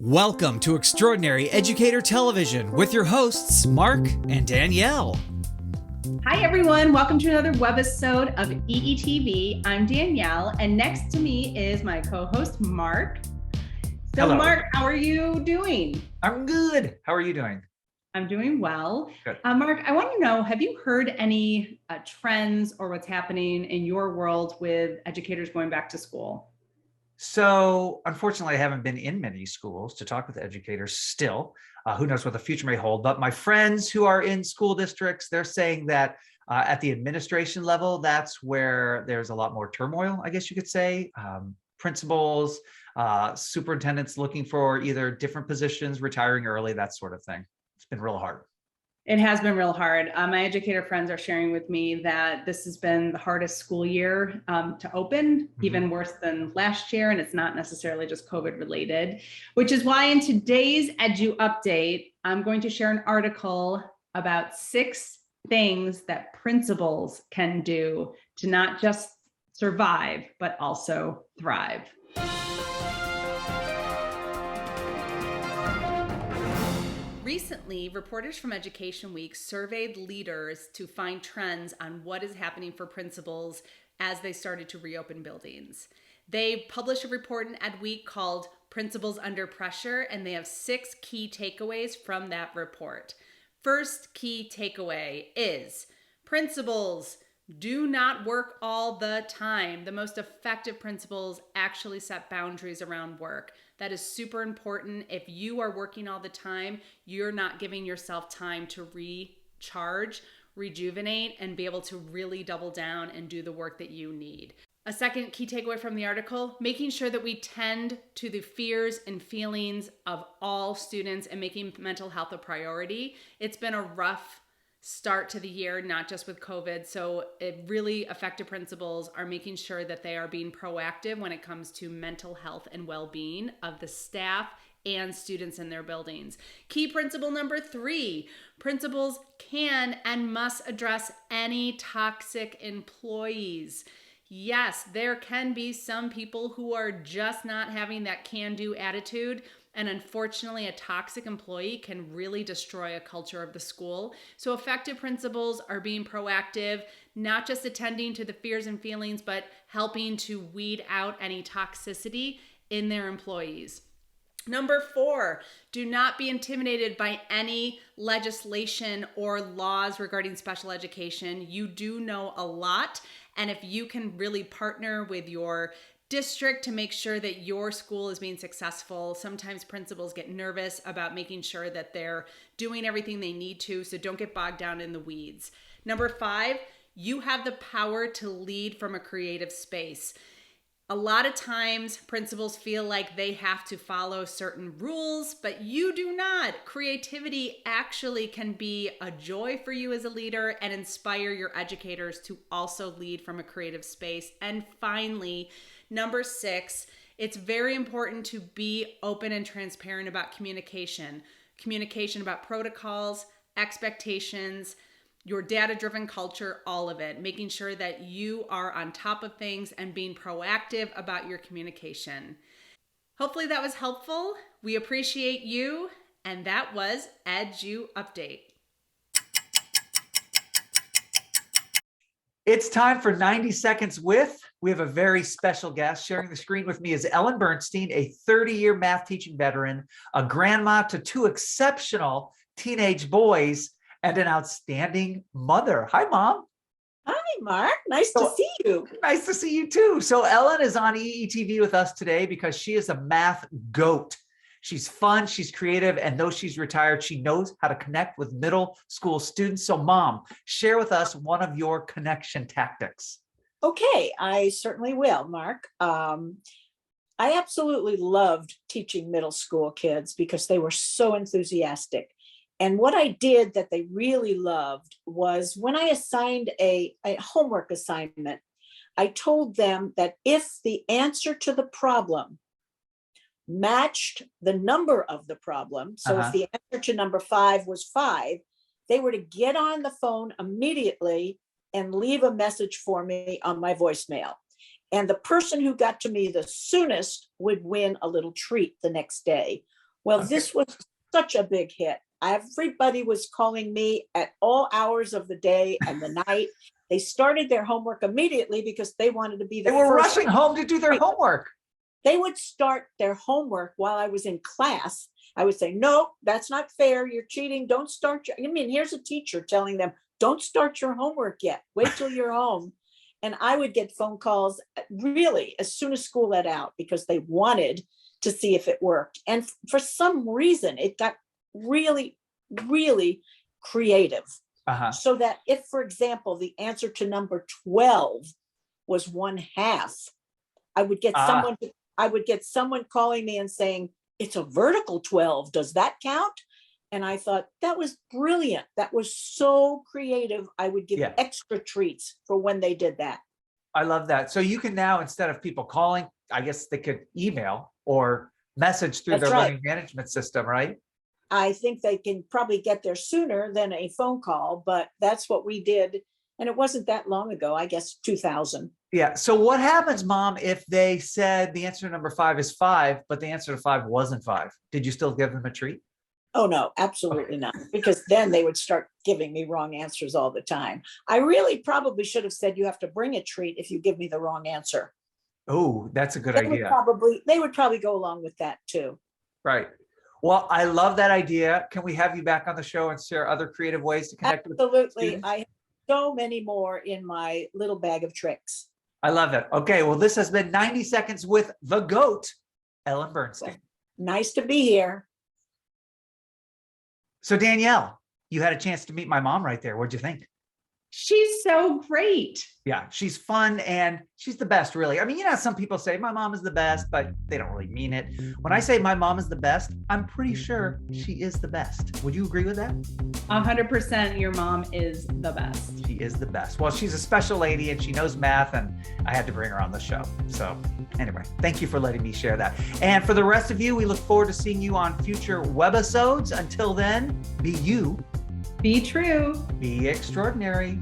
Welcome to Extraordinary Educator Television with your hosts, Mark and Danielle. Hi, everyone. Welcome to another webisode of EETV. I'm Danielle, and next to me is my co-host, Mark. So, hello. Mark, how are you doing? I'm good. How are you doing? I'm doing well. Good. Mark, I want to know, have you heard any trends or what's happening in your world with educators going back to school? So unfortunately, I haven't been in many schools to talk with educators still. Who knows what the future may hold, but my friends who are in school districts, they're saying that at the administration level, that's where there's a lot more turmoil, I guess you could say. Principals, superintendents looking for either different positions, retiring early, that sort of thing. It's been real hard. It has been real hard. My educator friends are sharing with me that this has been the hardest school year to open, even worse than last year. And it's not necessarily just COVID related, which is why in today's Edu Update, I'm going to share an article about 6 things that principals can do to not just survive, but also thrive. Recently, reporters from Education Week surveyed leaders to find trends on what is happening for principals as they started to reopen buildings. They published a report in Ed Week called Principals Under Pressure, and they have 6 key takeaways from that report. First key takeaway is principals do not work all the time. The most effective principals actually set boundaries around work. That is super important. If you are working all the time, you're not giving yourself time to recharge, rejuvenate, and be able to really double down and do the work that you need. A second key takeaway from the article, making sure that we tend to the fears and feelings of all students and making mental health a priority. It's been a rough start to the year, not just with COVID. So really effective principals are making sure that they are being proactive when it comes to mental health and well-being of the staff and students in their buildings. Key principle number 3, principals can and must address any toxic employees. Yes, there can be some people who are just not having that can-do attitude. And unfortunately, a toxic employee can really destroy a culture of the school. So effective principals are being proactive, not just attending to the fears and feelings, but helping to weed out any toxicity in their employees. Number 4, do not be intimidated by any legislation or laws regarding special education. You do know a lot. And if you can really partner with your district to make sure that your school is being successful. Sometimes principals get nervous about making sure that they're doing everything they need to, so don't get bogged down in the weeds. Number 5, you have the power to lead from a creative space. A lot of times principals feel like they have to follow certain rules, but you do not. Creativity actually can be a joy for you as a leader and inspire your educators to also lead from a creative space. And finally, number 6, it's very important to be open and transparent about communication. Communication about protocols, expectations, your data-driven culture, all of it. Making sure that you are on top of things and being proactive about your communication. Hopefully that was helpful. We appreciate you. And that was Edu Update. It's time for 90 Seconds With. We have a very special guest. Sharing the screen with me is Ellen Bernstein, a 30-year math teaching veteran, a grandma to 2 exceptional teenage boys, and an outstanding mother. Hi, Mom. Hi, Mark. Nice to see you. Nice to see you too. So Ellen is on EETV with us today because she is a math goat. She's fun, she's creative, and though she's retired, she knows how to connect with middle school students. So Mom, share with us one of your connection tactics. Okay, I certainly will, Mark. I absolutely loved teaching middle school kids because they were so enthusiastic. And what I did that they really loved was when I assigned a homework assignment, I told them that if the answer to the problem matched the number of the problem, so if the answer to number 5 was 5, they were to get on the phone immediately and leave a message for me on my voicemail. And the person who got to me the soonest would win a little treat the next day. Well, Okay. this was such a big hit. Everybody was calling me at all hours of the day and the night. They started their homework immediately because they wanted to be the They were first. rushing home to do their Right. homework. They would start their homework while I was in class. I would say, no, that's not fair. You're cheating. Don't start your, I mean, here's a teacher telling them, don't start your homework yet. Wait till you're home. And I would get phone calls really as soon as school let out because they wanted to see if it worked. And for some reason, it got really, really creative. Uh-huh. So that if, for example, the answer to number 12 was 1/2, I would get someone calling me and saying, it's a vertical 12. Does that count? And I thought that was brilliant. That was so creative. I would give Yeah. extra treats for when they did that. I love that. So you can now, instead of people calling, I guess they could email or message through That's their right. learning management system, right? I think they can probably get there sooner than a phone call, but that's what we did. And it wasn't that long ago, I guess 2000. Yeah. So what happens, Mom, if they said the answer to number 5 is 5, but the answer to 5 wasn't 5? Did you still give them a treat? Oh, no, absolutely not. Because then they would start giving me wrong answers all the time. I really probably should have said, you have to bring a treat if you give me the wrong answer. Oh, that's a good They would idea. probably go along with that too. Right. Well, I love that idea. Can we have you back on the show and share other creative ways to connect with Absolutely. students? I have so many more in my little bag of tricks. I love it. Okay. Well, this has been 90 Seconds with the GOAT, Ellen Bernstein. Nice to be here. So Danielle, you had a chance to meet my mom right there. What'd you think? She's so great. Yeah, she's fun and she's the best, really. I mean, you know, some people say my mom is the best, but they don't really mean it. When I say my mom is the best, I'm pretty sure she is the best. Would you agree with that? 100% your mom is the best. She is the best. Well, she's a special lady and she knows math, and I had to bring her on the show. So anyway, thank you for letting me share that. And for the rest of you, we look forward to seeing you on future webisodes. Until then, be you, Be true. be extraordinary.